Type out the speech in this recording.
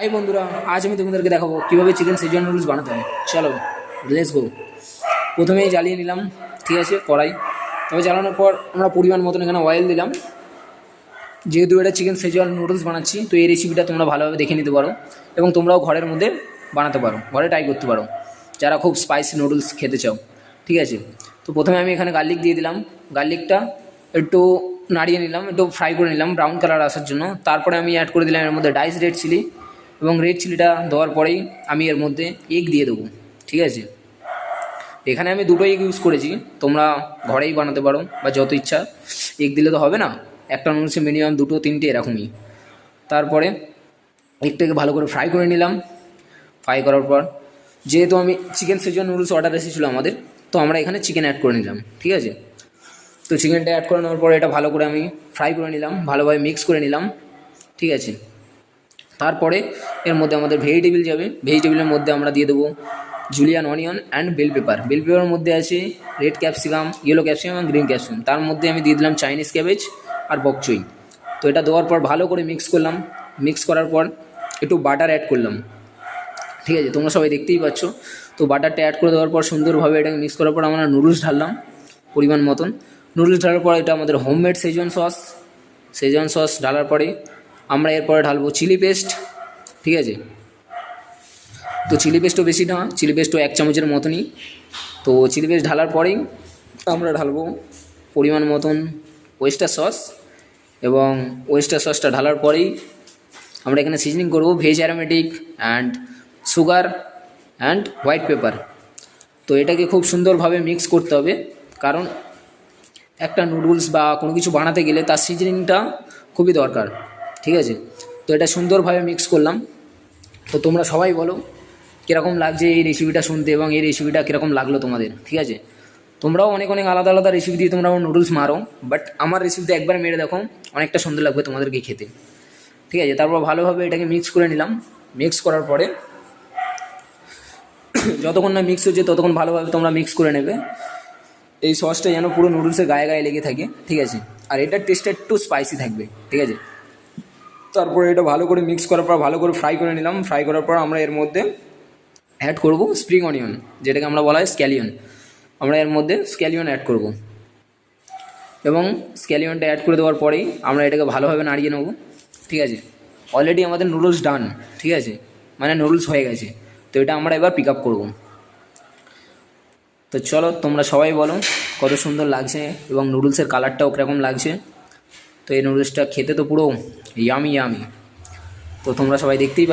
এই বন্ধুরা, আজ আমি তোমাদেরকে দেখাবো কীভাবে চিকেন সেজওয়ান নুডলস বানাতে হয়। চলো লেটস গো। প্রথমেই জ্বালিয়ে নিলাম, ঠিক আছে, কড়াই। তবে জ্বালানোর পর আমরা পরিমাণ মতন এখানে অয়েল দিলাম। যেহেতু এটা চিকেন সেজওয়ান নুডলস বানাচ্ছি, তো এই রেসিপিটা তোমরা ভালোভাবে দেখে নিতে পারো এবং তোমরাও ঘরের মধ্যে বানাতে পারো, ঘরে ট্রাই করতে পারো যারা খুব স্পাইসি নুডলস খেতে চাও, ঠিক আছে। তো প্রথমে আমি এখানে গার্লিক দিয়ে দিলাম। গার্লিকটা একটু নাড়িয়ে নিলাম, একটু ফ্রাই করে নিলাম ব্রাউন কালার আসার জন্য। তারপরে আমি অ্যাড করে দিলাম এর মধ্যে ডাইস রেড চিলি, এবং রেড চিলিটা দেওয়ার পরেই আমি এর মধ্যে এগ দিয়ে দেবো, ঠিক আছে। এখানে আমি দুটো এগ ইউজ করেছি, তোমরা ঘরেই বানাতে পারো বা যত ইচ্ছা। এগ দিলে তো হবে না, একটা নুডলসে মিনিমাম দুটো তিনটে এরকমই। তারপরে এগটাকে ভালো করে ফ্রাই করে নিলাম। ফ্রাই করার পর যেহেতু আমি চিকেন সেজওয়ান নুডলস অর্ডার এসেছিলো আমাদের, তো আমরা এখানে চিকেন অ্যাড করে নিলাম, ঠিক আছে। তো চিকেনটা অ্যাড করে নেওয়ার পরে এটা ভালো করে আমি ফ্রাই করে নিলাম, ভালোভাবে মিক্স করে নিলাম, ঠিক আছে। তারপরে এর মধ্যে আমাদের ভেজিটেবিল যাবে। ভেজিটেবিলের মধ্যে আমরা দিয়ে দেবো julienne onion and bell pepper. Bell পেপারের মধ্যে আছে রেড ক্যাপসিকাম, ইয়েলো ক্যাপসিকাম এবং গ্রিন ক্যাপসিকাম। তার মধ্যে আমি দিয়ে দিলাম চাইনিজ ক্যাবেজ আর বকচুই। তো এটা দেওয়ার পর ভালো করে মিক্স করলাম। মিক্স করার পর একটু বাটার অ্যাড করলাম, ঠিক আছে, তোমরা সবাই দেখতেই পাচ্ছ। তো বাটারটা অ্যাড করে দেওয়ার পর সুন্দরভাবে এটাকে মিক্স করার পর আমরা নুডলস ঢাললাম পরিমাণ মতন। নুডলস ঢালার পর এটা আমাদের homemade Schezwan sauce. Schezwan sauce ঢালার পরে আমরা এরপরে ঢালবো চিলি পেস্ট, ঠিক আছে। তো চিলি পেস্টও বেশি না, চিলি পেস্টও 1 চামচের মতনই। তো চিলি পেস্ট ঢালার পরেই আমরা ঢালবো পরিমাণ মতন ওয়েস্টার সস, এবং ওয়েস্টার সসটা ঢালার পরেই আমরা এখানে সিজনিং করবো veg aromatic and sugar and white paper. তো এটাকে খুব সুন্দরভাবে মিক্স করতে হবে, কারণ একটা নুডলস বা কোনো কিছু বানাতে গেলে তার সিজনিংটা খুবই দরকার, ঠিক আছে। তো এটা সুন্দরভাবে মিক্স করলাম। তো তোমরা সবাই বলো কীরকম লাগছে এই রেসিপিটা শুনতে, এবং এই রেসিপিটা কীরকম লাগলো তোমাদের, ঠিক আছে। তোমরাও অনেক অনেক আলাদা আলাদা রেসিপি দিয়ে তোমরা নুডলস মারো, বাট আমার রেসিপিতে একবার মেরে দেখো, অনেকটা সুন্দর লাগবে তোমাদেরকে খেতে, ঠিক আছে। তারপর ভালোভাবে এটাকে মিক্স করে নিলাম। মিক্স করার পরে যতক্ষণ না মিক্স হচ্ছে ততক্ষণ ভালোভাবে তোমরা মিক্স করে নেবে। এই সসটা যেন পুরো নুডলসের গায়ে গায়ে লেগে থাকে, ঠিক আছে। আর এটার টেস্টটা একটু স্পাইসি থাকবে, ঠিক আছে। তারপরে এটা ভালো করে মিক্স করার পর ভালো করে ফ্রাই করে নিলাম। ফ্রাই করার পর আমরা এর মধ্যে অ্যাড করব স্প্রিং অনিয়ন, যেটাকে আমরা বলা হয় স্ক্যালিয়ন। আমরা এর মধ্যে স্ক্যালিয়ন অ্যাড করব, এবং স্ক্যালিয়নটা অ্যাড করে দেওয়ার পরেই আমরা এটাকে ভালোভাবে নাড়িয়ে নেব, ঠিক আছে। অলরেডি আমাদের নুডলস ডান, ঠিক আছে, মানে নুডলস হয়ে গেছে। তো এটা আমরা এবার পিক আপ করবো। তো চলো তোমরা সবাই বলো কত সুন্দর লাগছে এবং নুডলসের কালারটাও কীরকম লাগছে। তো এই নুডলসটা খেতে তো পুরো ইয়ামি ইয়ামি। তো তোমরা সবাই দেখতেই পাচ্ছ।